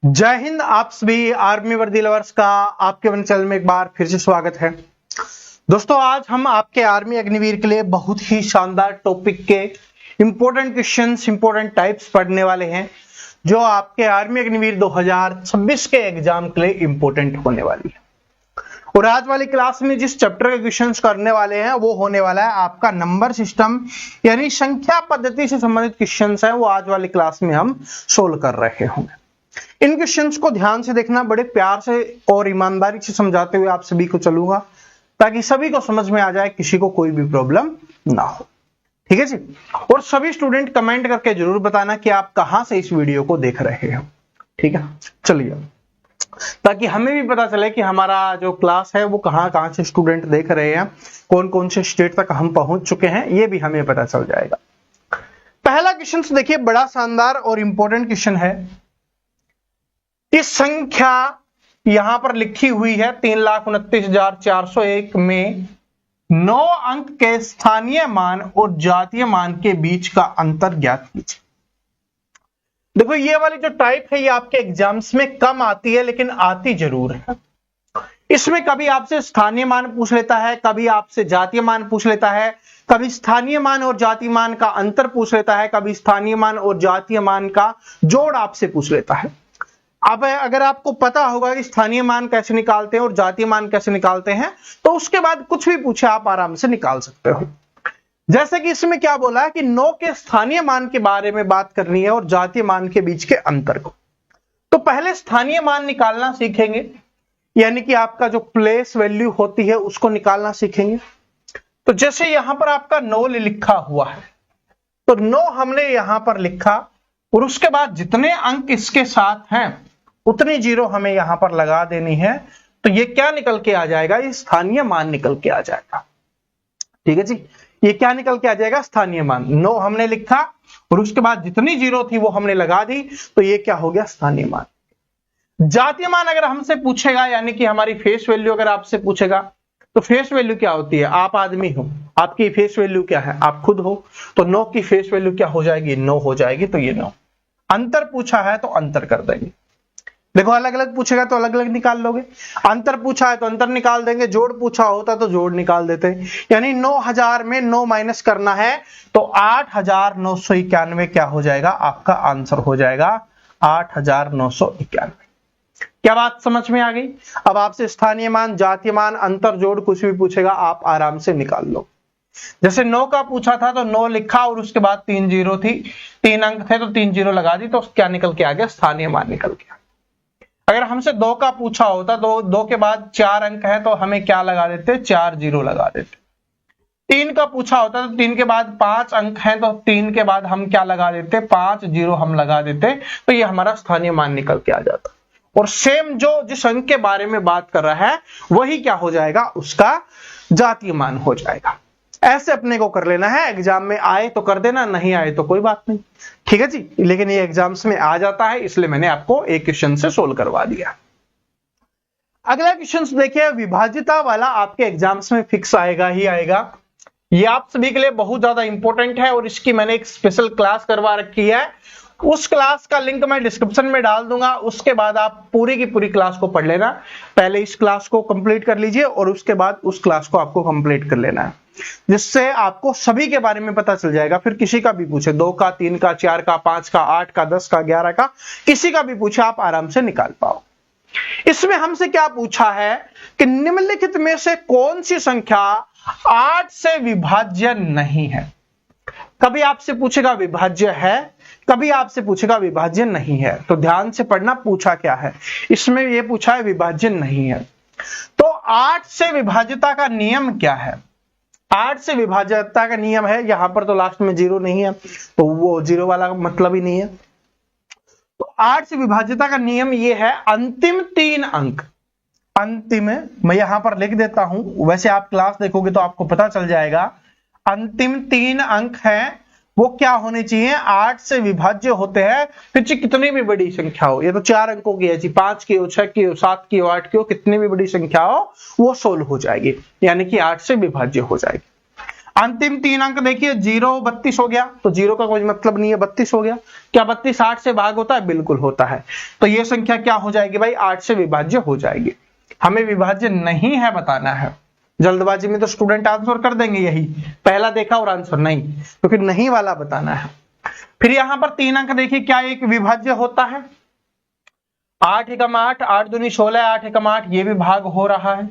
जय हिंद। आप सभी आर्मी वर्दी लवर्स का आपके अपने चैनल में एक बार फिर से स्वागत है। दोस्तों, आज हम आपके आर्मी अग्निवीर के लिए बहुत ही शानदार टॉपिक के इंपॉर्टेंट क्वेश्चंस, इंपॉर्टेंट टाइप्स पढ़ने वाले हैं जो आपके आर्मी अग्निवीर 2026 के एग्जाम के लिए इंपॉर्टेंट होने वाली है। और आज वाली क्लास में जिस चैप्टर के क्वेश्चंस करने वाले हैं वो होने वाला है आपका नंबर सिस्टम, यानी संख्या पद्धति से संबंधित क्वेश्चंस है वो आज वाली क्लास में हम सोल्व कर रहे होंगे। इन क्वेश्चंस को ध्यान से देखना, बड़े प्यार से और ईमानदारी से समझाते हुए आप सभी को चलूंगा ताकि सभी को समझ में आ जाए, किसी को कोई भी प्रॉब्लम ना हो। ठीक है जी। और सभी स्टूडेंट कमेंट करके जरूर बताना कि आप कहां से इस वीडियो को देख रहे हो। ठीक है, चलिए, ताकि हमें भी पता चले कि हमारा जो क्लास है वो कहां से स्टूडेंट देख रहे हैं, कौन कौन से स्टेट तक हम पहुंच चुके हैं, ये भी हमें पता चल जाएगा। पहला क्वेश्चन देखिए, बड़ा शानदार और इंपॉर्टेंट क्वेश्चन है। इस संख्या यहां पर लिखी हुई है 3,29,401 में 9 अंक के स्थानीय मान और जातीय मान के बीच का अंतर ज्ञात कीजिए। देखो, ये वाली जो टाइप है ये आपके एग्जाम्स में कम आती है, लेकिन आती जरूर है। इसमें कभी आपसे स्थानीय मान पूछ लेता है, कभी आपसे जातीय मान पूछ लेता है, कभी स्थानीय मान और जातीय मान का अंतर पूछ लेता है, कभी स्थानीय मान और जातीय मान का जोड़ आपसे पूछ लेता है। अब अगर आपको पता होगा कि स्थानीय मान कैसे निकालते हैं और जातीय मान कैसे निकालते हैं, तो उसके बाद कुछ भी पूछे आप आराम से निकाल सकते हो। जैसे कि इसमें क्या बोला है कि 9 के स्थानीय मान के बारे में बात करनी है और जातीय मान के बीच के अंतर को। तो पहले स्थानीय मान निकालना सीखेंगे, यानी कि आपका जो प्लेस वैल्यू होती है उसको निकालना सीखेंगे। तो जैसे यहां पर आपका 9 लिखा हुआ है, तो 9 हमने यहां पर लिखा और उसके बाद जितने अंक इसके साथ हैं उतनी जीरो हमें यहां पर लगा देनी है। तो ये क्या निकल के आ जाएगा? ये स्थानीय मान निकल के आ जाएगा। ठीक है जी, ये क्या निकल के आ जाएगा? स्थानीय मान। 9 हमने लिखा और उसके बाद जितनी जीरो थी वो हमने लगा दी, तो ये क्या हो गया? स्थानीय मान। जातीय मान अगर हमसे पूछेगा, यानी कि हमारी फेस वैल्यू अगर आपसे पूछेगा, तो फेस वैल्यू क्या होती है? आप आदमी हो, आपकी फेस वैल्यू क्या है? आप खुद हो। तो 9 की फेस वैल्यू क्या हो जाएगी? 9 हो जाएगी। तो ये 9। अंतर पूछा है तो अंतर कर देंगे। देखो, अलग अलग पूछेगा तो अलग अलग निकाल लोगे, अंतर पूछा है तो अंतर निकाल देंगे, जोड़ पूछा होता तो जोड़ निकाल देते। यानी 9000 में 9 माइनस करना है तो 8,991 क्या हो जाएगा? आपका आंसर हो जाएगा 8,991। क्या बात समझ में आ गई? अब आपसे स्थानीय मान, जातीय मान, अंतर, जोड़ कुछ भी पूछेगा आप आराम से निकाल लो। जैसे 9 का पूछा था तो 9 लिखा और उसके बाद 3 जीरो थी, 3 अंक थे तो 3 जीरो लगा दी, तो क्या निकल के आ गया? स्थानीय मान निकल गया। अगर हमसे 2 का पूछा होता तो 2 के बाद 4 अंक है तो हमें क्या लगा देते? 4 जीरो लगा देते। 3 का पूछा होता तो 3 के बाद 5 अंक है तो 3 के बाद हम क्या लगा देते? 5 जीरो हम लगा देते। तो ये हमारा स्थानीय मान निकल के आ जाता। और सेम जो जिस अंक के बारे में बात कर रहा है वही क्या हो जाएगा? उसका जातीय मान हो जाएगा। ऐसे अपने को कर लेना है। एग्जाम में आए तो कर देना, नहीं आए तो कोई बात नहीं। ठीक है जी, लेकिन ये एग्जाम्स में आ जाता है, इसलिए मैंने आपको एक क्वेश्चन से सोल्व करवा दिया। अगला क्वेश्चन देखिए, विभाज्यता वाला आपके एग्जाम्स में फिक्स आएगा ही आएगा। ये आप सभी के लिए बहुत ज्यादा इंपॉर्टेंट है और इसकी मैंने एक स्पेशल क्लास करवा रखी है। उस क्लास का लिंक मैं डिस्क्रिप्शन में डाल दूंगा, उसके बाद आप पूरी की पूरी क्लास को पढ़ लेना। पहले इस क्लास को कंप्लीट कर लीजिए और उसके बाद उस क्लास को आपको कंप्लीट कर लेना है, जिससे आपको सभी के बारे में पता चल जाएगा। फिर किसी का भी पूछे, 2 का, 3 का, 4 का, 5 का, 8 का, 10 का, 11 का, किसी का भी पूछे आप आराम से निकाल पाओ। इसमें हमसे क्या पूछा है कि निम्नलिखित में से कौन सी संख्या 8 से विभाज्य नहीं है? कभी आपसे पूछेगा विभाज्य है, कभी आपसे पूछेगा विभाज्य नहीं है। तो ध्यान से पढ़ना, पूछा क्या है। इसमें यह पूछा है विभाज्य नहीं है। तो 8 से विभाज्यता का नियम क्या है? 8 से विभाज्यता का नियम है, यहां पर तो लास्ट में जीरो नहीं है तो वो जीरो वाला मतलब ही नहीं है। तो 8 से विभाज्यता का नियम ये है, अंतिम 3 अंक, अंतिम, मैं यहां पर लिख देता हूं, वैसे आप क्लास देखोगे तो आपको पता चल जाएगा। अंतिम 3 अंक हैं वो क्या होने चाहिए? 8 से विभाज्य होते हैं, फिर चाहे कितनी भी बड़ी संख्या हो। ये तो 4 अंकों की है जी, 5 की हो, 6 की हो, 7 की हो, 8 की हो, कितनी भी बड़ी संख्या हो वो सोल्व हो जाएगी, यानी कि 8 से विभाज्य हो जाएगी। अंतिम 3 अंक देखिए 0 32 हो गया, तो 0 का कोई मतलब नहीं है, 32 हो गया। क्या 32 8 से भाग होता है? बिल्कुल होता है। तो ये संख्या क्या हो जाएगी भाई? 8 से विभाज्य हो जाएगी। हमें विभाज्य नहीं है बताना है। जल्दबाजी में तो स्टूडेंट आंसर कर देंगे यही, पहला देखा और आंसर नहीं, तो फिर नहीं वाला बताना है। फिर यहां पर 3 अंक देखिए, क्या एक विभाज्य होता है? 8 एकम 8, 8 दूनी 16, 8 एकम 8, ये भी भाग हो रहा है।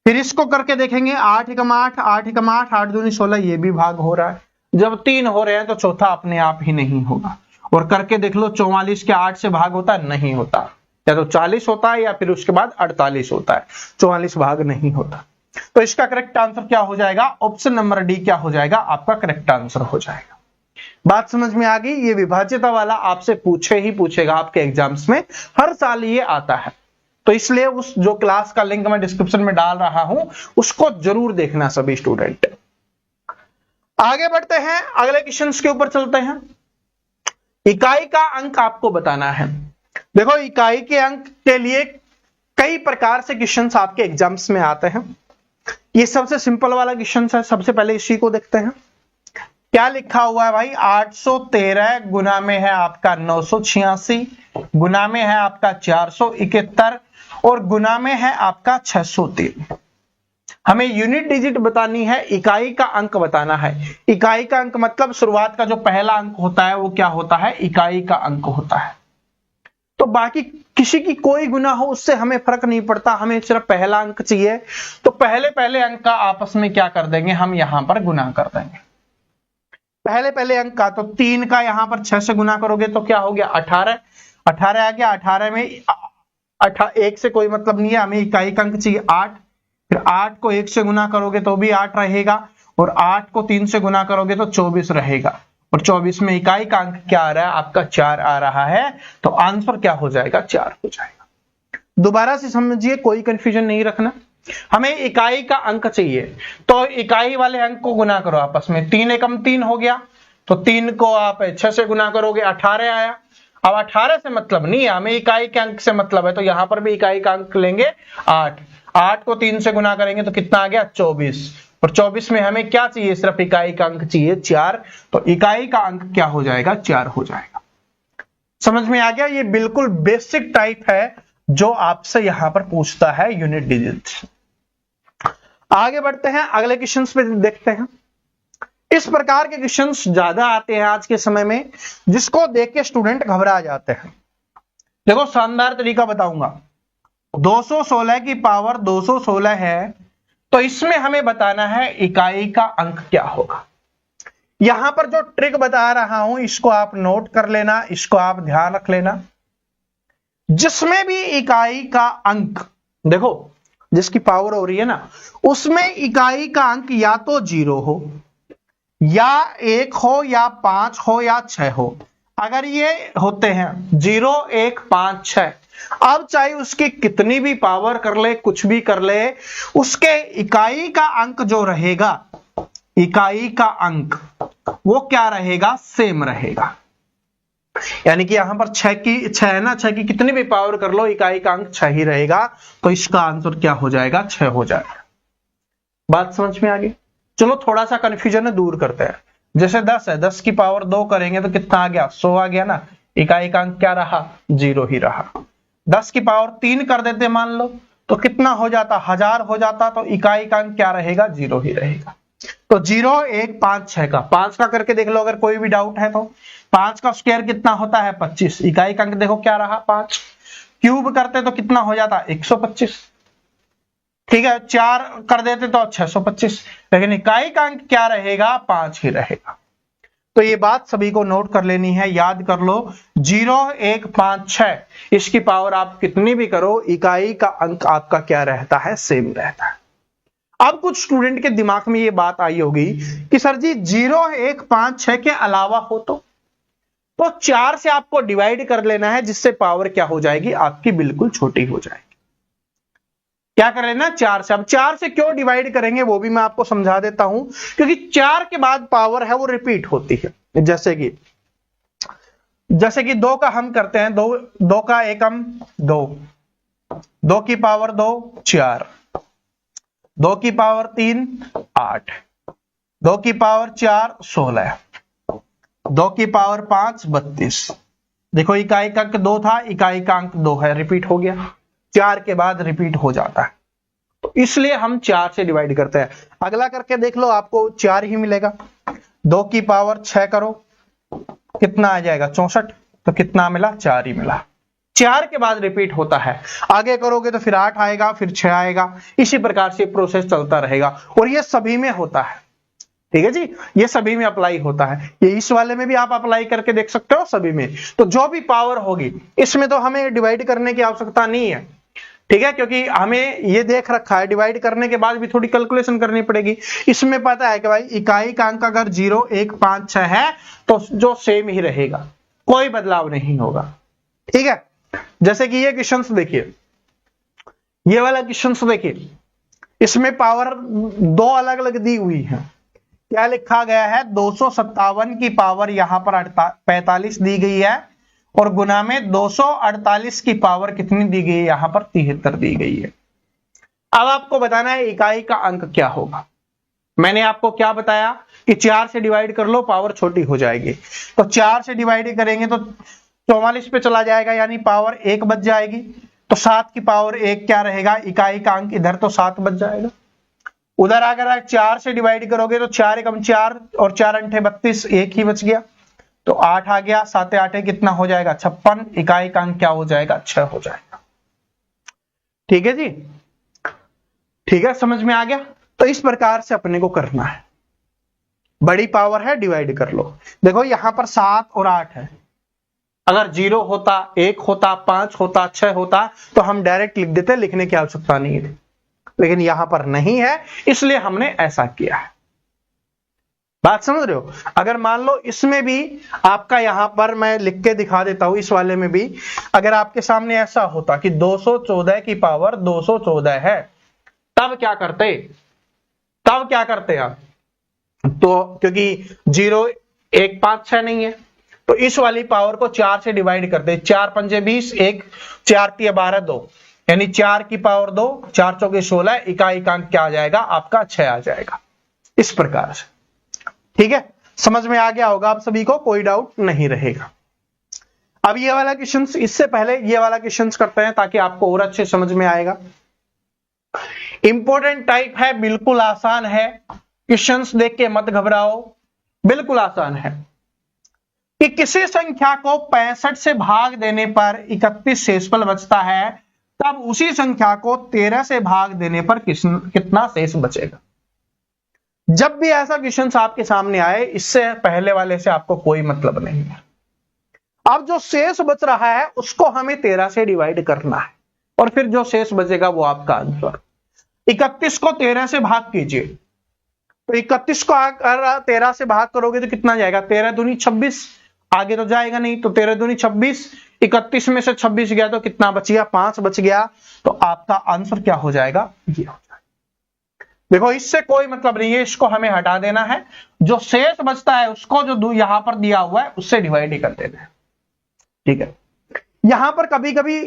फिर इसको करके देखेंगे, 8 एकम 8, 8 एकम 8, 8 दूनी 16, ये भी भाग हो रहा है। जब 3 हो रहे हैं तो चौथा अपने आप ही नहीं होगा। और करके देख लो, 44 के 8 से भाग होता है? नहीं होता। या तो 40 होता है या फिर उसके बाद 48 होता है, 44 भाग नहीं होता। तो इसका करेक्ट आंसर क्या हो जाएगा? ऑप्शन नंबर डी क्या हो जाएगा? आपका करेक्ट आंसर हो जाएगा। बात समझ में आ गई? ये विभाज्यता वाला आपसे पूछे ही पूछेगा आपके एग्जाम्स में, हर साल ये आता है। तो इसलिए उस जो क्लास का लिंक मैं डिस्क्रिप्शन में डाल रहा हूं, उसको जरूर देखना सभी स्टूडेंट। आगे बढ़ते हैं, अगले क्वेश्चंस के ऊपर चलते हैं। इकाई का अंक आपको बताना है। देखो, इकाई के अंक के लिए कई प्रकार से क्वेश्चंस आपके एग्जाम्स में आते हैं। ये सबसे सिंपल वाला क्वेश्चन है, सबसे पहले इसी को देखते हैं। क्या लिखा हुआ है भाई? 813 गुना में है आपका 986, गुना में है आपका 471 और गुना में है आपका 603। हमें यूनिट डिजिट बतानी है, इकाई का अंक बताना है। इकाई का अंक मतलब शुरुआत का जो पहला अंक होता है वो क्या होता है? इकाई का अंक होता है। तो बाकी किसी की कोई गुना हो उससे हमें फर्क नहीं पड़ता, हमें सिर्फ पहला अंक चाहिए। तो पहले पहले अंक का आपस में क्या कर देंगे? हम यहां पर गुना कर देंगे। पहले पहले अंक का, तो 3 का यहां पर 6 से गुना करोगे तो क्या हो गया? 18। 18 आ गया। 18 में 1 से कोई मतलब नहीं है, हमें इकाई का अंक चाहिए 8। फिर 8 को 1 से गुना करोगे तो भी 8 रहेगा, और 8 को 3 से गुना करोगे तो 24 रहेगा, और 24 में इकाई का अंक क्या आ रहा है? आपका 4 आ रहा है। तो आंसर क्या हो जाएगा? 4 हो जाएगा। दोबारा से समझिए, कोई कंफ्यूजन नहीं रखना। हमें इकाई का अंक चाहिए, तो इकाई वाले अंक को गुना करो आपस में। 3 एकम 3 हो गया, तो 3 को आप 6 से गुना करोगे, 18 आया। अब 18 से मतलब नहीं है, हमें इकाई के अंक से मतलब है, तो यहां पर भी इकाई का अंक लेंगे 8। 8 को 3 से गुना करेंगे तो कितना आ गया? 24। और 24 में हमें क्या चाहिए? सिर्फ इकाई का अंक चाहिए 4। तो इकाई का अंक क्या हो जाएगा? 4 हो जाएगा। समझ में आ गया? ये बिल्कुल बेसिक टाइप है जो आपसे यहां पर पूछता है यूनिट डिजिट। आगे बढ़ते हैं, अगले क्वेश्चंस पे देखते हैं। इस प्रकार के क्वेश्चंस ज्यादा आते हैं आज के समय में, जिसको देख के स्टूडेंट घबरा जाते हैं। देखो, शानदार तरीका बताऊंगा। 216 की पावर 216 है, तो इसमें हमें बताना है इकाई का अंक क्या होगा। यहां पर जो ट्रिक बता रहा हूं, इसको आप नोट कर लेना, इसको आप ध्यान रख लेना। जिसमें भी इकाई का अंक, देखो जिसकी पावर हो रही है ना, उसमें इकाई का अंक या तो 0 हो, या 1 हो, या 5 हो, या 6 हो। अगर ये होते हैं 0 1 5 6, अब चाहे उसकी कितनी भी पावर कर ले, कुछ भी कर ले, उसके इकाई का अंक जो रहेगा, इकाई का अंक वो क्या रहेगा? सेम रहेगा। यानी कि यहां पर 6 है ना, 6 की कितनी भी पावर कर लो, इकाई का अंक 6 ही रहेगा। तो इसका आंसर क्या हो जाएगा? 6 हो जाएगा। बात समझ में आ गई? चलो थोड़ा सा कंफ्यूजन है, दूर करते हैं। जैसे 10 है, 10 की पावर 2 करेंगे तो कितना आ गया? 100 आ गया ना। इकाई का अंक क्या रहा? 0 ही रहा। 10 की पावर 3 कर देते मान लो, तो कितना हो जाता? 1000 हो जाता। तो इकाई का अंक क्या रहेगा? 0 ही रहेगा। तो 0 1 5 6 का 5 का करके देख लो, अगर कोई भी डाउट है तो। 5 का स्क्वायर कितना होता है? 25। इकाई का अंक देखो क्या रहा? 5। क्यूब करते तो कितना हो जाता? 125। ठीक है, 4 कर देते तो 625, लेकिन इकाई का अंक क्या रहेगा? 5 ही रहेगा। तो ये बात सभी को नोट कर लेनी है, याद कर लो। 0 1 5 6, इसकी पावर आप कितनी भी करो, इकाई का अंक आपका क्या रहता है? सेम रहता है। अब कुछ स्टूडेंट के दिमाग में ये बात आई होगी कि सर जी 0 1 5 6 के अलावा हो तो 4 से आपको डिवाइड कर लेना है, जिससे पावर क्या हो जाएगी? आपकी बिल्कुल छोटी हो जाएगी। क्या कर लेना? 4 से। अब 4 से क्यों डिवाइड करेंगे वो भी मैं आपको समझा देता हूं, क्योंकि 4 के बाद पावर है वो रिपीट होती है। जैसे कि 2 का हम करते हैं, 2 का एकम 2, 2 की पावर 2 4, 2 की पावर 3 8, 2 की पावर 4 16, 2 की पावर 5 32। देखो इकाई का अंक 2 था, इकाई का अंक 2 है, रिपीट हो गया, 4 के बाद रिपीट हो जाता है, तो इसलिए हम 4 से डिवाइड करते हैं। अगला करके देख लो, आपको 4 ही मिलेगा। 2 की पावर 6 करो, कितना आ जाएगा 64, तो कितना मिला 4 ही मिला। 4 के बाद रिपीट होता है, आगे करोगे तो फिर 8 आएगा, फिर 6 आएगा, इसी प्रकार से प्रोसेस चलता रहेगा, और ये सभी में होता है। ठीक है जी, ये सभी में अप्लाई होता है, ये इस वाले में भी आप अप्लाई करके देख सकते हो, सभी में। तो जो भी पावर होगी इसमें तो हमें डिवाइड करने की आवश्यकता नहीं है, ठीक है, क्योंकि हमें ये देख रखा है डिवाइड करने के बाद भी थोड़ी कैलकुलेशन करनी पड़ेगी। इसमें पता है कि भाई इकाई का अंक अगर 0 1 5 6 है तो जो सेम ही रहेगा, कोई बदलाव नहीं होगा। ठीक है, जैसे कि ये क्वेश्चन देखिए, ये वाला क्वेश्चन देखिए, इसमें पावर 2 अलग अलग दी हुई है। क्या लिखा गया है, 257 की पावर यहां पर 45 दी गई है, और गुना में 248 की पावर कितनी दी गई है, यहां पर 73 दी गई है। अब आपको बताना है इकाई का अंक क्या होगा। मैंने आपको क्या बताया कि 4 से डिवाइड कर लो, पावर छोटी हो जाएगी, तो 4 से डिवाइड करेंगे तो 44 पे चला जाएगा, यानी पावर 1 बच जाएगी, तो 7 की पावर 1 क्या रहेगा, इकाई का अंक इधर तो 7 बच जाएगा। उधर अगर आप 4 से डिवाइड करोगे तो 4 एकम 4 और 4 अंठे 32, 1 ही बच गया, तो 8 आ गया, 7 8 कितना हो जाएगा 56, इकाई का अंक क्या हो जाएगा 6 हो जाएगा। ठीक है जी, ठीक है, समझ में आ गया। तो इस प्रकार से अपने को करना है, बड़ी पावर है डिवाइड कर लो। देखो यहां पर 7 और 8 है, अगर 0 होता 1 होता 5 होता 6 होता तो हम डायरेक्ट लिख देते, लिखने की आवश्यकता नहीं है, लेकिन यहां पर नहीं है इसलिए हमने ऐसा किया है। बात समझ रहे हो। अगर मान लो इसमें भी आपका, यहां पर मैं लिख के दिखा देता हूं, इस वाले में भी अगर आपके सामने ऐसा होता कि 214 की पावर 214 है, तब क्या करते, तब क्या करते आप, तो क्योंकि 0 1 5 6 नहीं है, तो इस वाली पावर को 4 से डिवाइड करते, 4 पंजे 20, 1 4 तिया 12 2, यानी 4 की पावर 2, 4 चौके 16, इकाई का अंक क्या आ जाएगा आपका 6 आ जाएगा, इस प्रकार से। ठीक है, समझ में आ गया होगा आप सभी को, कोई डाउट नहीं रहेगा। अब ये वाला क्वेश्चन, इससे पहले ये वाला क्वेश्चन करते हैं ताकि आपको और अच्छे समझ में आएगा। इंपॉर्टेंट टाइप है, बिल्कुल आसान है, क्वेश्चंस देख के मत घबराओ, बिल्कुल आसान है। कि किसी संख्या को 65 से भाग देने पर 31 शेषफल बचता है, तब उसी संख्या को 13 से भाग देने पर कितना शेष बचेगा। जब भी ऐसा क्वेश्चन आपके सामने आए, इससे पहले वाले से आपको कोई मतलब नहीं है। अब जो शेष बच रहा है उसको हमें 13 से डिवाइड करना है, और फिर जो शेष बचेगा वो आपका आंसर। 31 को 13 से भाग कीजिए, तो 31 को अगर 13 से भाग करोगे तो कितना जाएगा, 13 दूनी 26, आगे तो जाएगा नहीं, तो 13 दूनी 26, 31 में से 26 गया तो कितना बच गया, 5 बच गया, तो आपका आंसर क्या हो जाएगा, ये हो जाएगा। देखो इससे कोई मतलब नहीं है, इसको हमें हटा देना है, जो शेष बचता है उसको जो यहां पर दिया हुआ है उससे डिवाइड ही कर देना है। ठीक है, यहां पर कभी कभी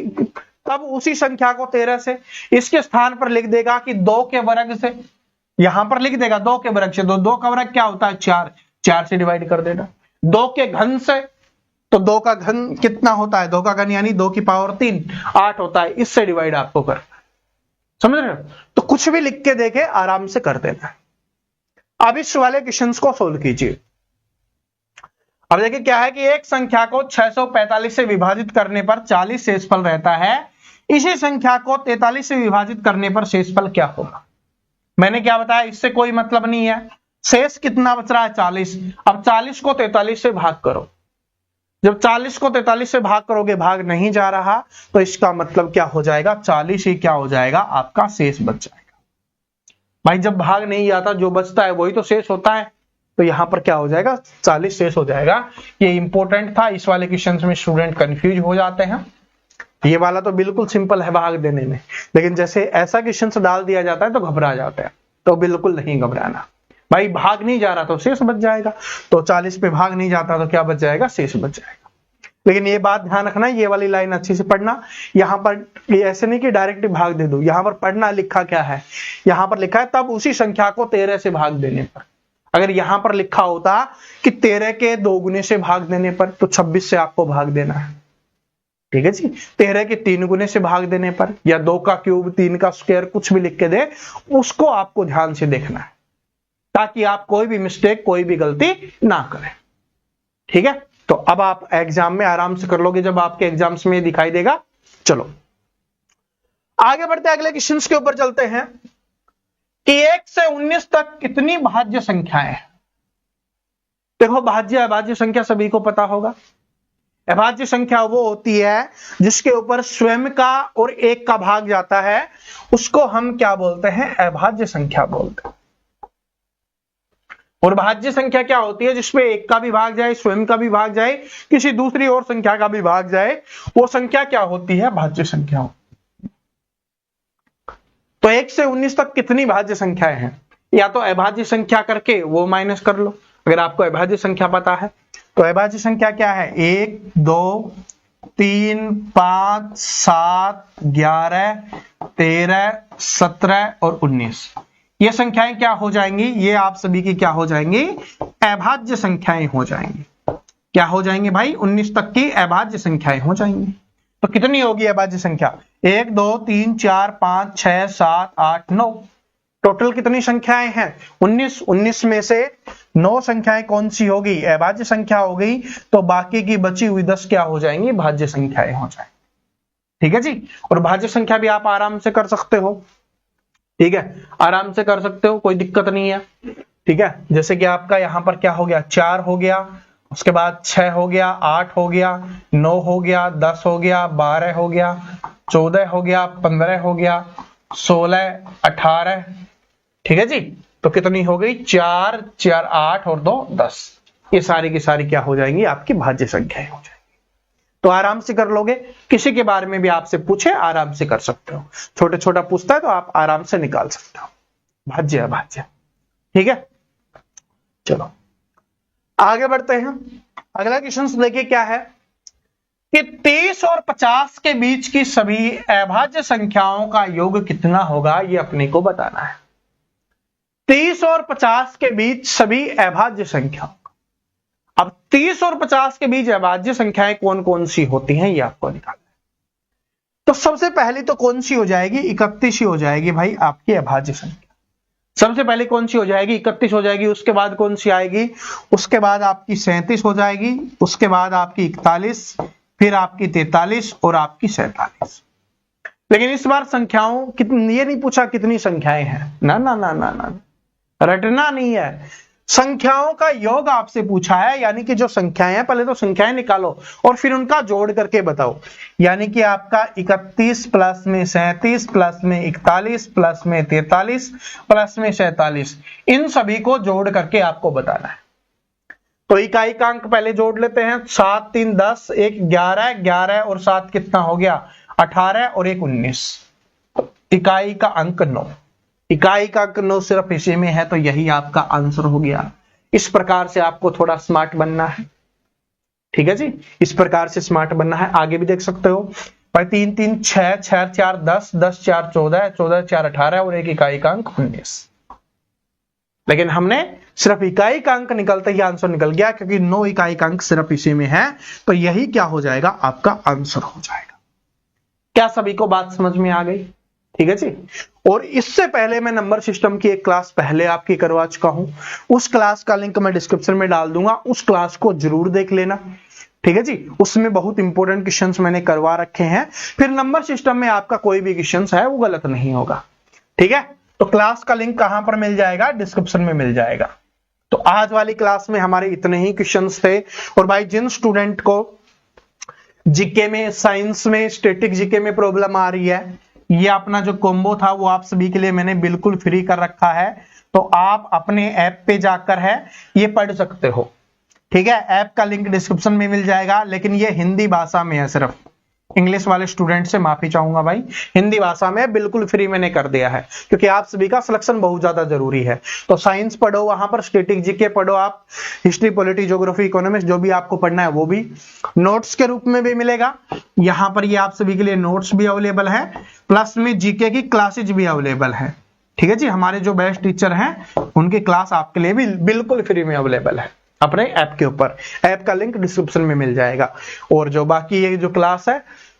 तब उसी संख्या को 13 से, इसके स्थान पर लिख देगा कि 2 के वर्ग से, यहां पर लिख देगा 2 के वर्ग से, 2 का वर्ग क्या होता है 4, 4 से डिवाइड कर देना। 2 के घन से, तो 2 का घन कितना होता है, 2 का घन यानी 2 की पावर 3 8 होता है, इससे डिवाइड आपको कर, समझ रहे हो। तो कुछ भी लिख के देखे आराम से कर देना। अब इस वाले क्वेश्चंस को सोल्व कीजिए। अब देखिए क्या है कि एक संख्या को 645 से विभाजित करने पर 40 शेषफल रहता है, इसी संख्या को 43 से विभाजित करने पर शेषफल क्या होगा। मैंने क्या बताया, इससे कोई मतलब नहीं है, शेष कितना बच रहा है 40। अब 40 को 43 से भाग करो, जब 40 को 43 से भाग करोगे भाग नहीं जा रहा, तो इसका मतलब क्या हो जाएगा, 40 ही क्या हो जाएगा आपका शेष बच जाएगा। भाई जब भाग नहीं जाता, जो बचता है वही तो शेष होता है, तो यहां पर क्या हो जाएगा 40 शेष हो जाएगा। ये इंपॉर्टेंट था, इस वाले क्वेश्चन में स्टूडेंट कंफ्यूज हो जाते हैं। ये वाला तो बिल्कुल सिंपल है भाग देने में, लेकिन जैसे ऐसा क्वेश्चन डाल दिया जाता है तो घबरा जाते हैं, तो बिल्कुल नहीं घबराना। भाई भाग नहीं जा रहा तो शेष बच जाएगा, तो 40 पे भाग नहीं जाता तो क्या बच जाएगा, शेष बच जाएगा। लेकिन ये बात ध्यान रखना, ये वाली लाइन अच्छे से पढ़ना। यहाँ पर ये ऐसे नहीं कि डायरेक्ट भाग दे दो, यहाँ पर पढ़ना लिखा क्या है, यहाँ पर लिखा है तब उसी संख्या को 13 से भाग देने पर। अगर यहाँ पर लिखा होता कि 13 के 2 गुने से भाग देने पर, तो 26 से आपको भाग देना है, ठीक है जी। 13 के 3 गुने से भाग देने पर, या 2 का क्यूब, 3 का स्क्वायर, कुछ भी लिख के दे, उसको आपको ध्यान से देखना है, ताकि आप कोई भी मिस्टेक, कोई भी गलती ना करें, ठीक है। तो अब आप एग्जाम में आराम से कर लोगे, जब आपके एग्जाम्स में दिखाई देगा। चलो आगे बढ़ते अगले क्वेश्चन के ऊपर चलते हैं कि 1 से 19 तक कितनी भाज्य संख्याएं हैं। देखो, भाज्य अभाज्य संख्या सभी को पता होगा। अभाज्य संख्या वो होती है जिसके ऊपर स्वयं का और 1 का भाग जाता है, उसको हम क्या बोलते हैं, अभाज्य संख्या बोलते हैं। और भाज्य संख्या क्या होती है, जिसमें 1 का भी भाग जाए, स्वयं का भी भाग जाए, किसी दूसरी और संख्या का भी भाग जाए, वो संख्या क्या होती है, भाज्य संख्या। तो 1 से 19 तक कितनी भाज्य संख्याएं हैं, या तो अभाज्य संख्या करके वो माइनस कर लो, अगर आपको अभाज्य संख्या पता है। तो अभाज्य संख्या क्या है, 1, 2, 3, 5, 7, 11, 13, 17 और 19। ये संख्याएं क्या हो जाएंगी, ये आप सभी की क्या हो जाएंगी, अभाज्य संख्याएं हो जाएंगी। क्या हो जाएंगे भाई, 19 तक की अभाज्य संख्याएं हो जाएंगी। तो कितनी होगी अभाज्य संख्या, 1, 2, 3, 4, 5, 6, 7, 8, 9। टोटल कितनी संख्याएं हैं, 19। 19 में से 9 संख्याएं कौन सी होगी, अभाज्य संख्या हो गई, तो बाकी की बची हुई 10 क्या हो जाएंगी, भाज्य संख्याएं हो जाएंगी, ठीक है जी। और भाज्य संख्या भी आप आराम से कर सकते हो, ठीक है, आराम से कर सकते हो, कोई दिक्कत नहीं है, ठीक है। जैसे कि आपका यहाँ पर क्या हो गया, 4 हो गया, उसके बाद 6 हो गया, 8 हो गया, 9 हो गया, 10 हो गया, 12 हो गया, 14 हो गया, 15 हो गया, 16, 18, ठीक है जी। तो कितनी हो गई, 4, 4, 8 और 2, 10। ये सारी की सारी क्या हो जाएंगी, आपकी भाज्य संख्याएं हो जाएंगी। तो आराम से कर लोगे, किसी के बारे में भी आपसे पूछे आराम से कर सकते हो, छोटे छोटा पूछता है तो आप आराम से निकाल सकते हो, भाज्य अभाज्य, ठीक है। चलो आगे बढ़ते हैं, अगला क्वेश्चन देखिए क्या है कि 30 और 50 के बीच की सभी अभाज्य संख्याओं का योग कितना होगा, ये अपने को बताना है। 30 और 50 के बीच सभी अभाज्य संख्याओं, अब 30 और 50 के बीच अभाज्य संख्याएं कौन कौन सी होती हैं, ये आपको निकालना है। तो सबसे पहली तो कौन सी हो जाएगी, 31 ही हो जाएगी भाई आपकी अभाज्य संख्या। सबसे पहले कौन सी हो जाएगी, 31 हो जाएगी। उसके बाद कौन सी आएगी, उसके बाद आपकी 37 हो जाएगी, उसके बाद आपकी 41, फिर आपकी 43 और आपकी 47। लेकिन इस बार संख्याओं कितनी, ये नहीं पूछा कितनी संख्याएं हैं, ना ना ना ना ना, रटना नहीं है, संख्याओं का योग आपसे पूछा है। यानी कि जो संख्याएं हैं, पहले तो संख्याएं निकालो और फिर उनका जोड़ करके बताओ। यानी कि आपका 31 प्लस में 37 प्लस में 41 प्लस में 43 प्लस में 47, इन सभी को जोड़ करके आपको बताना है। तो इकाई का अंक पहले जोड़ लेते हैं, 7, 3, 10, 1, 11, 11 और 7 कितना हो गया, 18 और 1, 19। इकाई का अंक 9, इकाई का अंक 9 सिर्फ इसी में है, तो यही आपका आंसर हो गया। इस प्रकार से आपको थोड़ा स्मार्ट बनना है, ठीक है जी, इस प्रकार से स्मार्ट बनना है। आगे भी देख सकते हो भाई, 3, 3, 6, 6, 4, 10, 10, 4, 14, 14, 4, 18 और एक इकाई का अंक 19। लेकिन हमने सिर्फ इकाई का अंक निकलते ही आंसर निकल गया, क्योंकि 9 इकाई का अंक सिर्फ इसी में है, तो यही क्या हो जाएगा, आपका आंसर हो जाएगा। क्या सभी को बात समझ में आ गई, ठीक है जी। और इससे पहले मैं नंबर सिस्टम की एक क्लास पहले आपकी करवा चुका हूं, उस क्लास का लिंक मैं डिस्क्रिप्शन में डाल दूंगा, उस क्लास को जरूर देख लेना, ठीक है जी। उसमें बहुत इंपॉर्टेंट क्वेश्चंस मैंने करवा रखे हैं, फिर नंबर सिस्टम में आपका कोई भी क्वेश्चंस है वो गलत नहीं होगा, ठीक है। तो क्लास का लिंक कहां पर मिल जाएगा, डिस्क्रिप्शन में मिल जाएगा। तो आज वाली क्लास में हमारे इतने ही क्वेश्चंस थे। और भाई जिन स्टूडेंट को जीके में, साइंस में, स्टैटिक जीके में प्रॉब्लम आ रही है, ये अपना जो कॉम्बो था वो आप सभी के लिए मैंने बिल्कुल फ्री कर रखा है, तो आप अपने ऐप पे जाकर है ये पढ़ सकते हो, ठीक है। ऐप का लिंक डिस्क्रिप्शन में मिल जाएगा, लेकिन ये हिंदी भाषा में है, सिर्फ इंग्लिश वाले स्टूडेंट से माफी चाहूंगा भाई, हिंदी भाषा में बिल्कुल फ्री मैंने कर दिया है, क्योंकि आप सभी का सिलेक्शन बहुत ज्यादा जरूरी है। तो साइंस पढ़ो, वहां पर स्टैटिक जीके पढ़ो, आप हिस्ट्री, पॉलिटी, ज्योग्राफी, इकोनॉमिक्स जो भी आपको पढ़ना है वो भी नोट्स के रूप में भी मिलेगा। यहाँ पर ये आप सभी के लिए नोट्स भी अवेलेबल है, प्लस में जीके की क्लासेज भी अवेलेबल है। ठीक है जी, हमारे जो बेस्ट टीचर हैं उनकी क्लास आपके लिए भी बिल्कुल फ्री में अवेलेबल है अपने ऐप के ऊपर। ऐप का लिंक डिस्क्रिप्शन में मिल जाएगा। और जो बाकी ये जो क्लास है,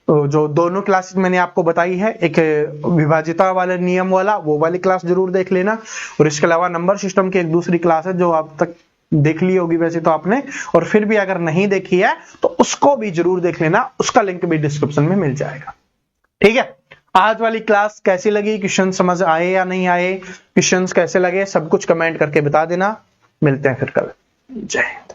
जो दोनों क्लासेस मैंने आपको बताई है, एक विभाजिता वाला नियम वाला, वो वाली क्लास जरूर देख लेना। और इसके अलावा नंबर सिस्टम की एक दूसरी क्लास है जो आप तक देख ली होगी वैसे तो आपने, और फिर भी अगर नहीं देखी है तो उसको भी जरूर देख लेना, उसका लिंक भी डिस्क्रिप्शन में मिल जाएगा। ठीक है, आज वाली क्लास कैसी लगी, क्वेश्चन समझ आए या नहीं आए, क्वेश्चंस कैसे लगे, सब कुछ कमेंट करके बता देना। मिलते हैं फिर कल। जय हिंद।